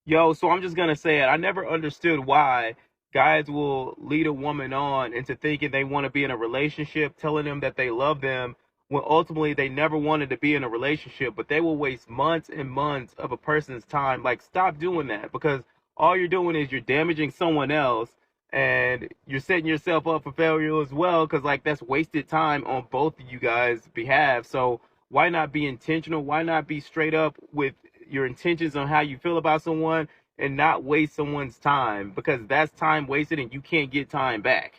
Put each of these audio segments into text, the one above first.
Yo, so I'm just gonna say it. I never understood why guys will lead a woman on into thinking they want to be in a relationship, telling them that they love them, when ultimately they never wanted to be in a relationship, but they will waste months and months of a person's time. Like, stop doing that because all you're doing is you're damaging someone else and you're setting yourself up for failure as well because, like, that's wasted time on both of you guys' behalf. So, why not be intentional? Why not be straight up with your intentions on how you feel about someone and not waste someone's time because that's time wasted and you can't get time back.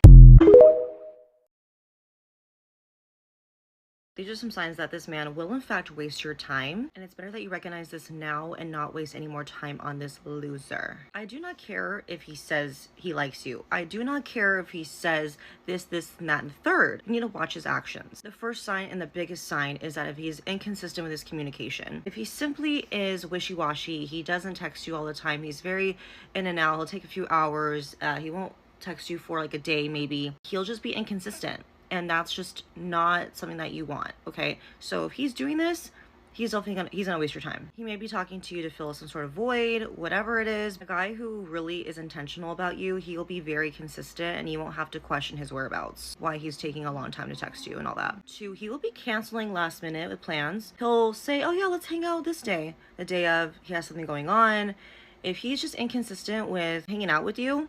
These are some signs that this man will in fact waste your time, and it's better that you recognize this now and not waste any more time on this loser. I do not care if he says he likes you. I do not care if he says this, and that, and the third. You need to watch his actions. The first sign and the biggest sign is that if he's inconsistent with his communication. If he simply is wishy-washy, he doesn't text you all the time, he's very in and out, he'll take a few hours, he won't text you for like a day maybe, he'll just be inconsistent. And that's just not something that you want, okay? So if he's doing this, he's gonna waste your time. He may be talking to you to fill some sort of void, whatever it is. A guy who really is intentional about you, he'll be very consistent and you won't have to question his whereabouts, why he's taking a long time to text you and all that. Two, he will be canceling last minute with plans. He'll say, oh yeah, let's hang out this day. The day of, he has something going on. If he's just inconsistent with hanging out with you,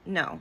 no.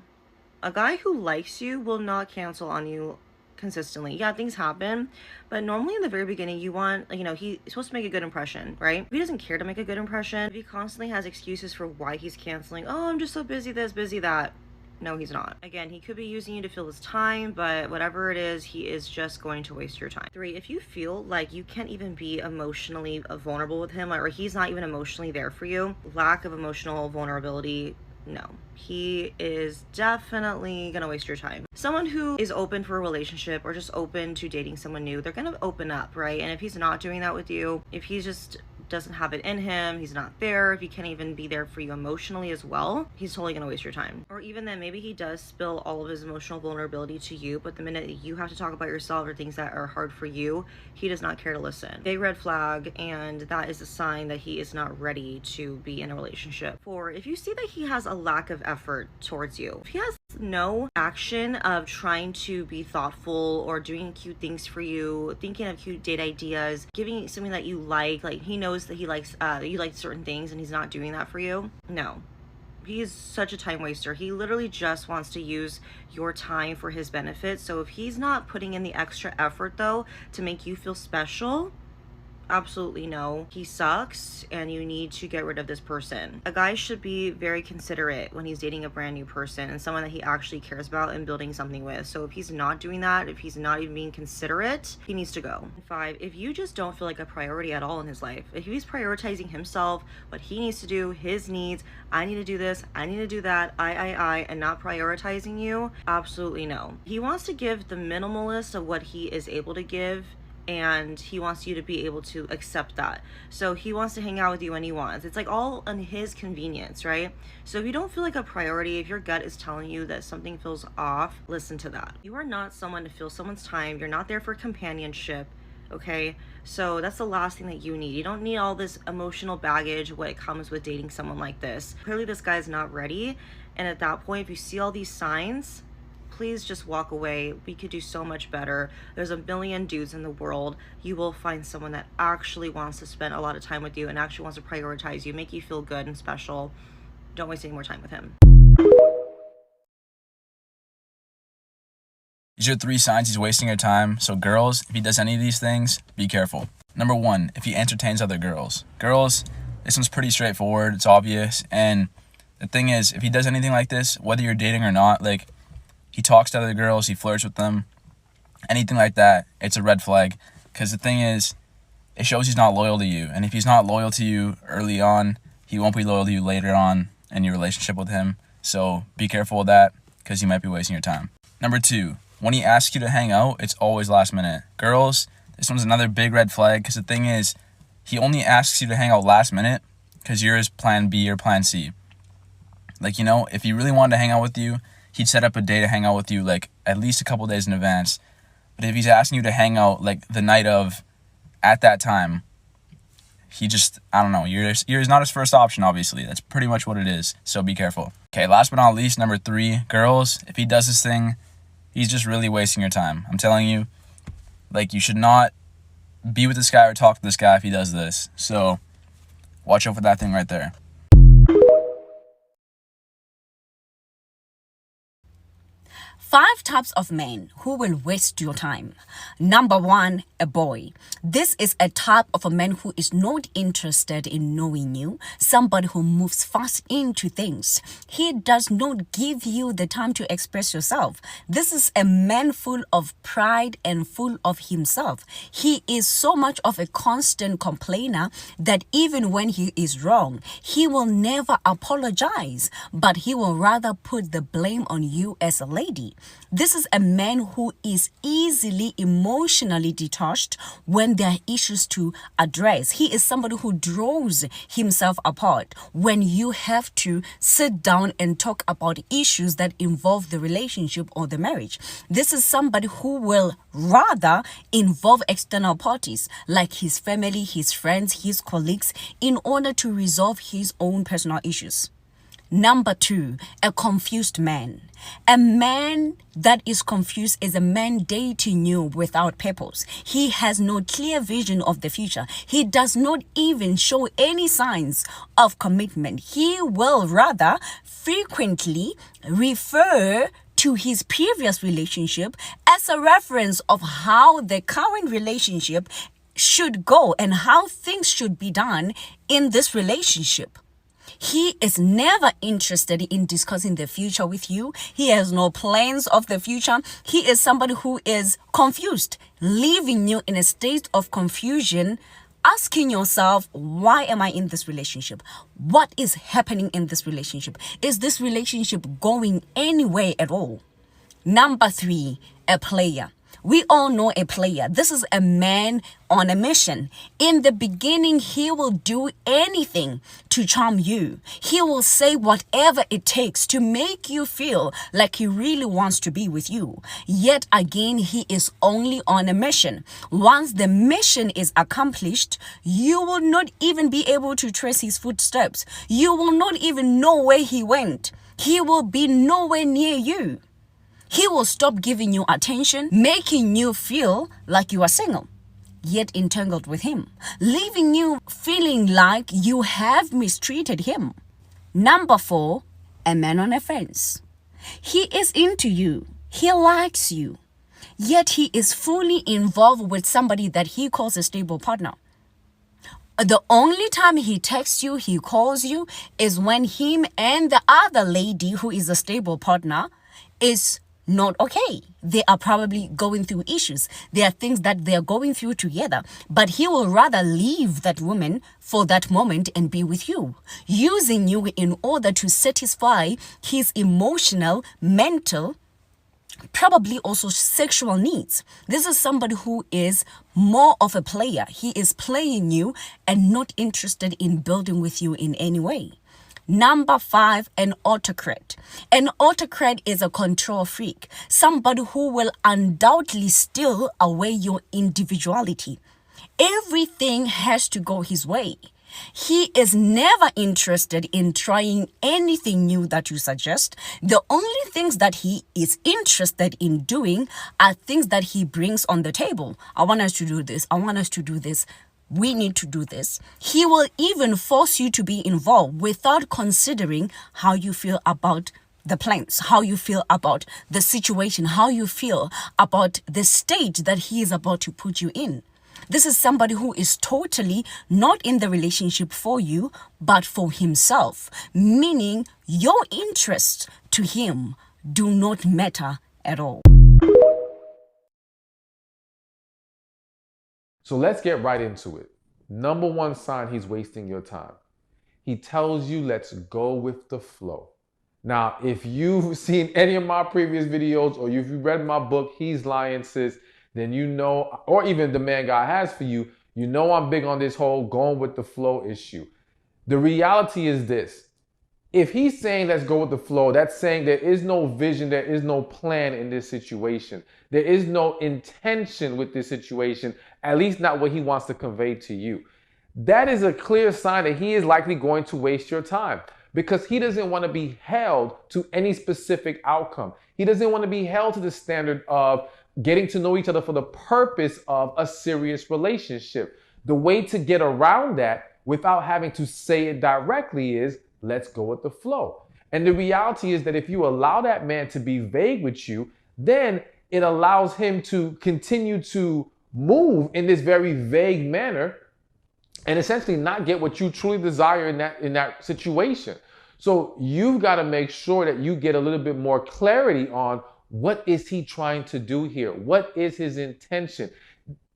A guy who likes you will not cancel on you consistently. Yeah, things happen, but normally in the very beginning you want, he's supposed to make a good impression, right? If he doesn't care to make a good impression, if he constantly has excuses for why he's canceling, oh, I'm just so busy this, busy that. No, he's not. Again, he could be using you to fill his time, but whatever it is, he is just going to waste your time. Three, if you feel like you can't even be emotionally vulnerable with him, or he's not even emotionally there for you, lack of emotional vulnerability, no, he is definitely gonna waste your time. Someone who is open for a relationship or just open to dating someone new, they're gonna open up, right? And if he's not doing that with you, if he's just doesn't have it in him, he's not there, if he can't even be there for you emotionally as well, he's totally gonna waste your time. Or even then, maybe he does spill all of his emotional vulnerability to you, but the minute you have to talk about yourself or things that are hard for you, he does not care to listen. Big red flag, and that is a sign that he is not ready to be in a relationship. Four, if you see that he has a lack of effort towards you, if he has no action of trying to be thoughtful or doing cute things for you, thinking of cute date ideas, giving you something that you like he knows that he likes you like certain things and he's not doing that for you, no. He's such a time waster. He literally just wants to use your time for his benefit. So if he's not putting in the extra effort though to make you feel special, absolutely no. He sucks and you need to get rid of this person. A guy should be very considerate when he's dating a brand new person and someone that he actually cares about and building something with. So if he's not doing that, if he's not even being considerate, he needs to go. Five, if you just don't feel like a priority at all in his life, if he's prioritizing himself, what he needs to do, his needs, I need to do this, I need to do that, and not prioritizing you, absolutely no. He wants to give the minimalist of what he is able to give, and he wants you to be able to accept that. So he wants to hang out with you when he wants. It's like all on his convenience, right? So if you don't feel like a priority, if your gut is telling you that something feels off, listen to that. You are not someone to fill someone's time. You're not there for companionship, okay? So that's the last thing that you need. You don't need all this emotional baggage what comes with dating someone like this. Clearly this guy's not ready, and at that point, if you see all these signs, please just walk away. We could do so much better. There's a million dudes in the world. You will find someone that actually wants to spend a lot of time with you and actually wants to prioritize you, make you feel good and special. Don't waste any more time with him. These are 3 signs he's wasting your time. So girls, if he does any of these things, be careful. Number 1, if he entertains other girls. Girls, this one's pretty straightforward. It's obvious. And the thing is, if he does anything like this, whether you're dating or not, like, he talks to other girls, he flirts with them, anything like that, it's a red flag. Because the thing is, it shows he's not loyal to you. And if he's not loyal to you early on, he won't be loyal to you later on in your relationship with him. So be careful with that, because you might be wasting your time. Number 2, when he asks you to hang out, it's always last minute. Girls, this one's another big red flag, because the thing is, he only asks you to hang out last minute because you're his plan B or plan C. Like, if he really wanted to hang out with you, he'd set up a day to hang out with you, like, at least a couple days in advance. But if he's asking you to hang out, like, the night of, at that time, he just, I don't know, you're not his first option, obviously. That's pretty much what it is. So be careful. Okay, last but not least, number 3, girls, if he does this thing, he's just really wasting your time. I'm telling you, like, you should not be with this guy or talk to this guy if he does this. So watch out for that thing right there. 5 types of men who will waste your time. Number 1, a boy. This is a type of a man who is not interested in knowing you, somebody who moves fast into things. He does not give you the time to express yourself. This is a man full of pride and full of himself. He is so much of a constant complainer that even when he is wrong, he will never apologize, but he will rather put the blame on you as a lady. This is a man who is easily emotionally detached when there are issues to address. He is somebody who draws himself apart when you have to sit down and talk about issues that involve the relationship or the marriage. This is somebody who will rather involve external parties like his family, his friends, his colleagues in order to resolve his own personal issues. Number 2, a confused man. A man that is confused is a man dating you without purpose. He has no clear vision of the future. He does not even show any signs of commitment. He will rather frequently refer to his previous relationship as a reference of how the current relationship should go and how things should be done in this relationship. He is never interested in discussing the future with you. He has no plans of the future. He is somebody who is confused, leaving you in a state of confusion, asking yourself, why am I in this relationship? What is happening in this relationship? Is this relationship going anywhere at all? Number 3, a player. We all know a player. This is a man on a mission. In the beginning, he will do anything to charm you. He will say whatever it takes to make you feel like he really wants to be with you. Yet again, he is only on a mission. Once the mission is accomplished, you will not even be able to trace his footsteps. You will not even know where he went. He will be nowhere near you. He will stop giving you attention, making you feel like you are single, yet entangled with him, leaving you feeling like you have mistreated him. Number 4, a man on a fence. He is into you. He likes you, yet he is fully involved with somebody that he calls a stable partner. The only time he texts you, he calls you, is when him and the other lady who is a stable partner is not okay. They are probably going through issues. There are things that they are going through together, but he will rather leave that woman for that moment and be with you, using you in order to satisfy his emotional, mental, probably also sexual needs. This is somebody who is more of a player. He is playing you and not interested in building with you in any way. Number 5, an autocrat. An autocrat is a control freak, somebody who will undoubtedly steal away your individuality. Everything has to go his way. He is never interested in trying anything new that you suggest. The only things that he is interested in doing are things that he brings on the table. I want us to do this. I want us to do this. We need to do this. He will even force you to be involved without considering how you feel about the plans, how you feel about the situation, how you feel about the stage that he is about to put you in. This is somebody who is totally not in the relationship for you, but for himself, meaning your interests to him do not matter at all. So let's get right into it. Number 1 sign he's wasting your time. He tells you, let's go with the flow. Now, if you've seen any of my previous videos or if you've read my book, He's Lying Sis, then you know, or even The Man God Has For You, you know I'm big on this whole going with the flow issue. The reality is this. If he's saying let's go with the flow, that's saying there is no vision, there is no plan in this situation. There is no intention with this situation, at least not what he wants to convey to you. that is a clear sign that he is likely going to waste your time, because he doesn't want to be held to any specific outcome. He doesn't want to be held to the standard of getting to know each other for the purpose of a serious relationship. The way to get around that without having to say it directly is, let's go with the flow. And the reality is that if you allow that man to be vague with you, then it allows him to continue to move in this very vague manner and essentially not get what you truly desire in that situation. So you've got to make sure that you get a little bit more clarity on what is he trying to do here? What is his intention?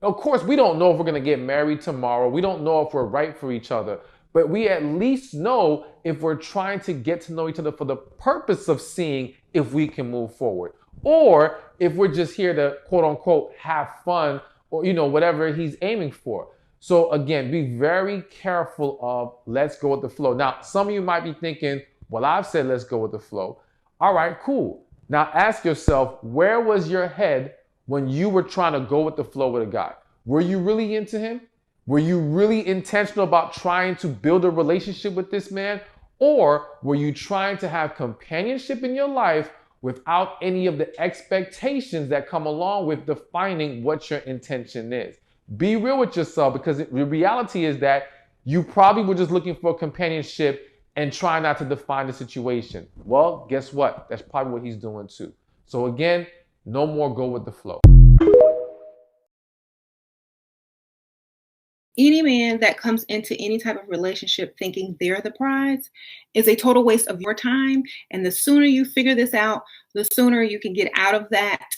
Of course, we don't know if we're going to get married tomorrow. We don't know if we're right for each other, but we at least know if we're trying to get to know each other for the purpose of seeing if we can move forward, or if we're just here to quote unquote have fun, or whatever he's aiming for. So again, be very careful of let's go with the flow. Now, some of you might be thinking, well, I've said let's go with the flow. All right, cool. Now ask yourself, where was your head when you were trying to go with the flow with a guy? Were you really into him? Were you really intentional about trying to build a relationship with this man? Or were you trying to have companionship in your life without any of the expectations that come along with defining what your intention is? Be real with yourself, because the reality is that you probably were just looking for companionship and trying not to define the situation. Well, guess what? That's probably what he's doing too. So again, no more go with the flow. Any man that comes into any type of relationship thinking they're the prize is a total waste of your time. And the sooner you figure this out, the sooner you can get out of that,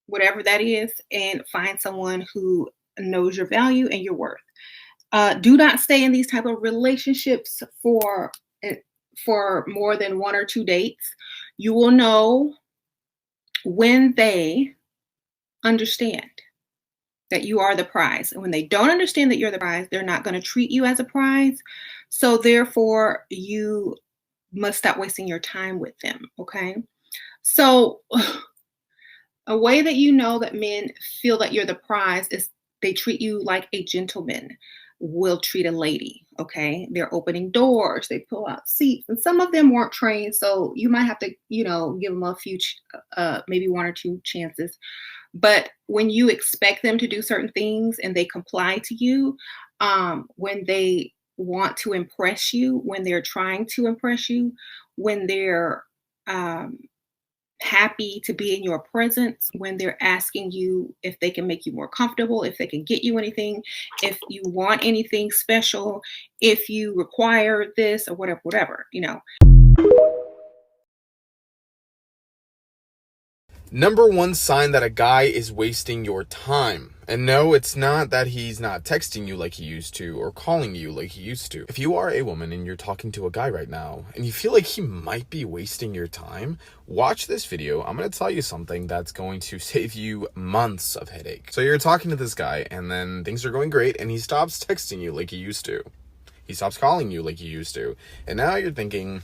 whatever that is, and find someone who knows your value and your worth. Do not stay in these type of relationships for more than 1 or 2 dates. You will know when they understand that you are the prize. And when they don't understand that you're the prize, they're not going to treat you as a prize. So therefore, you must stop wasting your time with them, okay? So a way that you know that men feel that you're the prize is they treat you like a gentleman will treat a lady, okay? They're opening doors, they pull out seats, and some of them weren't trained, so you might have to, give them a few, maybe 1 or 2 chances. But when you expect them to do certain things and they comply to you, when they want to impress you, when they're trying to impress you, when they're happy to be in your presence, when they're asking you if they can make you more comfortable, if they can get you anything, if you want anything special, if you require this or whatever. Number one sign that a guy is wasting your time. And no, it's not that he's not texting you like he used to or calling you like he used to. If you are a woman and you're talking to a guy right now and you feel like he might be wasting your time, watch this video. I'm going to tell you something that's going to save you months of headache. So you're talking to this guy and then things are going great and he stops texting you like he used to. He stops calling you like he used to. And now you're thinking,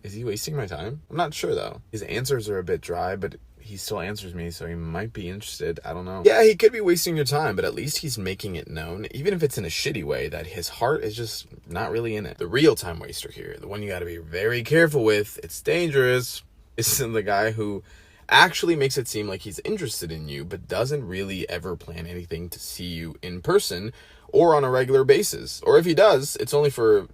is he wasting my time? I'm not sure though. His answers are a bit dry, but he still answers me, so he might be interested. I don't know. Yeah, he could be wasting your time, but at least he's making it known, even if it's in a shitty way, that his heart is just not really in it. The real time waster here, the one you gotta be very careful with, it's dangerous, is the guy who actually makes it seem like he's interested in you, but doesn't really ever plan anything to see you in person or on a regular basis. Or if he does, it's only for,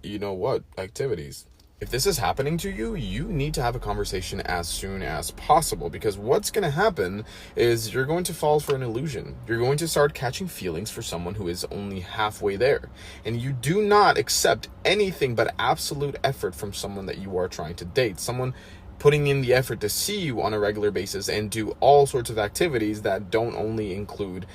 activities. If this is happening to you, you need to have a conversation as soon as possible, because what's going to happen is you're going to fall for an illusion. You're going to start catching feelings for someone who is only halfway there. And you do not accept anything but absolute effort from someone that you are trying to date. Someone putting in the effort to see you on a regular basis and do all sorts of activities that don't only include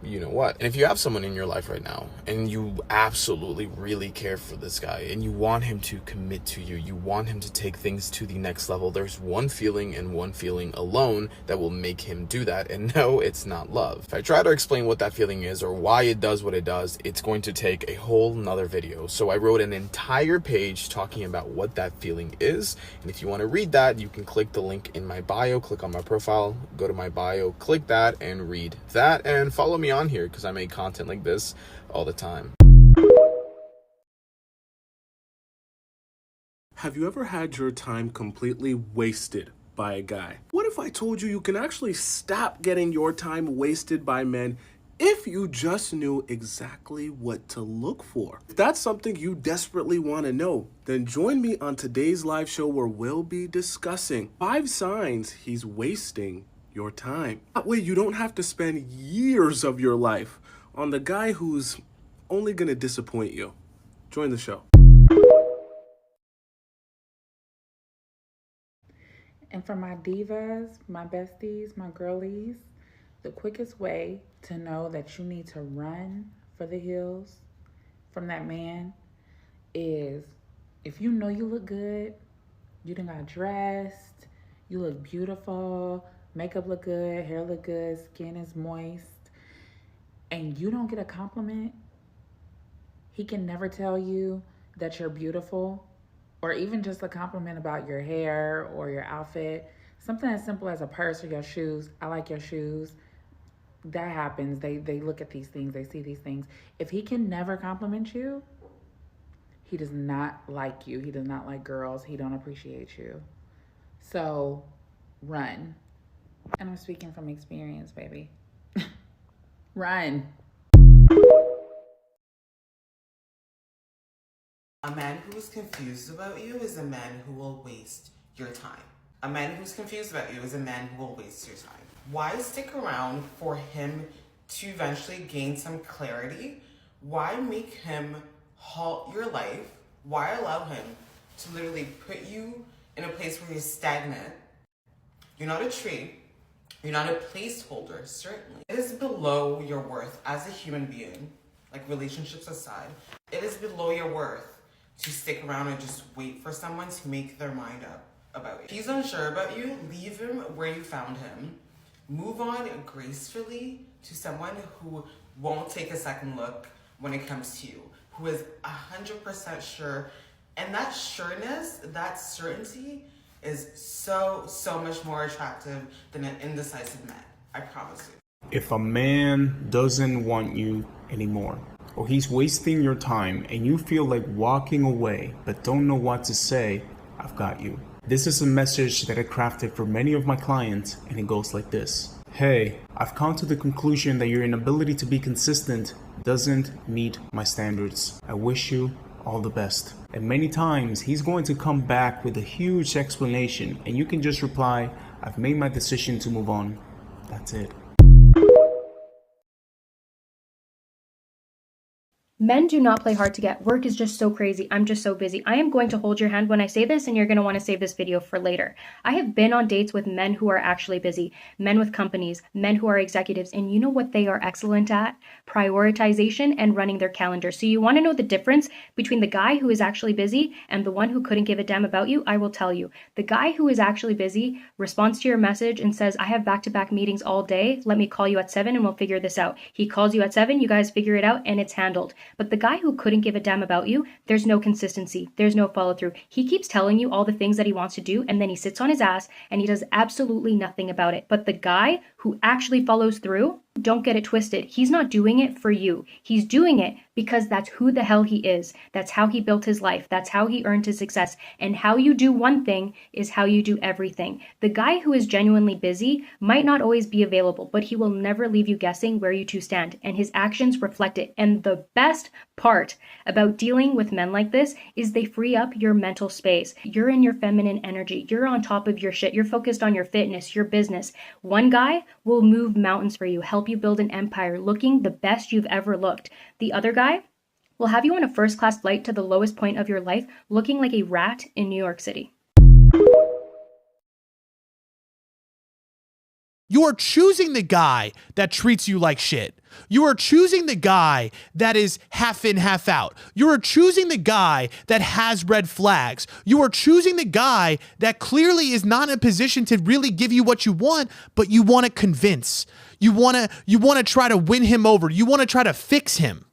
and if you have someone in your life right now and you absolutely really care for this guy and you want him to commit to you, you want him to take things to the next level, there's one feeling and one feeling alone that will make him do that. And no, it's not love. If I try to explain what that feeling is or why it does what it does, it's going to take a whole nother video. So I wrote an entire page talking about what that feeling is. And if you want to read that, you can click the link in my bio, click on my profile, go to my bio, click that and read that, and follow me on here because I make content like this all the time. Have you ever had your time completely wasted by a guy? What if I told you you can actually stop getting your time wasted by men if you just knew exactly what to look for? If that's something you desperately want to know, then join me on today's live show where we'll be discussing 5 signs he's wasting your time. That way you don't have to spend years of your life on the guy who's only gonna disappoint you. Join the show. And for my divas, my besties, my girlies, the quickest way to know that you need to run for the hills from that man is if you know you look good, you done got dressed, you look beautiful, makeup look good, hair look good, skin is moist, and you don't get a compliment, he can never tell you that you're beautiful, or even just a compliment about your hair or your outfit. Something as simple as a purse or your shoes. I like your shoes. That happens. They look at these things. They see these things. If he can never compliment you, he does not like you. He does not like girls. He don't appreciate you. So run. And I'm speaking from experience, baby. Run. A man who is confused about you is a man who will waste your time. A man who's confused about you is a man who will waste your time. Why stick around for him to eventually gain some clarity? Why make him halt your life? Why allow him to literally put you in a place where you're stagnant? You're not a tree. You're not a placeholder, certainly. It is below your worth as a human being, like relationships aside, it is below your worth to stick around and just wait for someone to make their mind up about you. If he's unsure about you, leave him where you found him. Move on gracefully to someone who won't take a second look when it comes to you, who is 100% sure. And that sureness, that certainty is so much more attractive than an indecisive man. I promise you. If a man doesn't want you anymore, or he's wasting your time and you feel like walking away but don't know what to say, I've got you. This is a message that I crafted for many of my clients, and it goes like this. Hey, I've come to the conclusion that your inability to be consistent doesn't meet my standards. I wish you all the best. And many times he's going to come back with a huge explanation, and you can just reply, I've made my decision to move on. That's it. Men do not play hard to get. Work is just so crazy. I'm just so busy. I am going to hold your hand when I say this, and you're going to want to save this video for later. I have been on dates with men who are actually busy, men with companies, men who are executives, and you know what they are excellent at? Prioritization and running their calendar. So you want to know the difference between the guy who is actually busy and the one who couldn't give a damn about you? I will tell you. The guy who is actually busy responds to your message and says, I have back-to-back meetings all day. Let me call you at 7 and we'll figure this out. He calls you at 7, you guys figure it out, and it's handled. But the guy who couldn't give a damn about you, there's no consistency. There's no follow through. He keeps telling you all the things that he wants to do, and then he sits on his ass and he does absolutely nothing about it. But the guy who actually follows through, don't get it twisted. He's not doing it for you. He's doing it because that's who the hell he is. That's how he built his life. That's how he earned his success. And how you do one thing is how you do everything. The guy who is genuinely busy might not always be available, but he will never leave you guessing where you two stand, and his actions reflect it. And the best part about dealing with men like this is they free up your mental space. You're in your feminine energy. You're on top of your shit. You're focused on your fitness, your business. One guy will move mountains for you, help you build an empire, looking the best you've ever looked. The other guy will have you on a first-class flight to the lowest point of your life, looking like a rat in New York City. You are choosing the guy that treats you like shit. You are choosing the guy that is half in, half out. You are choosing the guy that has red flags. You are choosing the guy that clearly is not in a position to really give you what you want, but you want to convince. You want to try to win him over. You want to try to fix him.